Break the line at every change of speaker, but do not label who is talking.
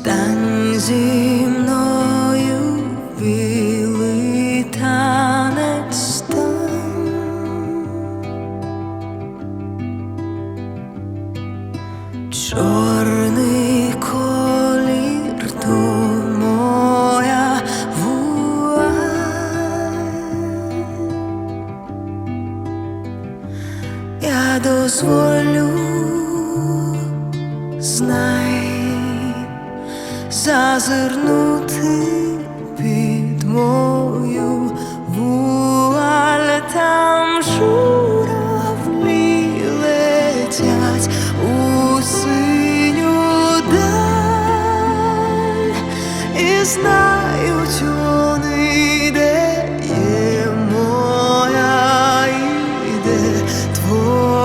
Стань зі мною, білий танець стань. Чорний колір то моя вуаль. Я дозволю, знай, зазирнути під мою вуаль. Там журавлі летять у синю даль, і знають вони, де є моя і де твоя.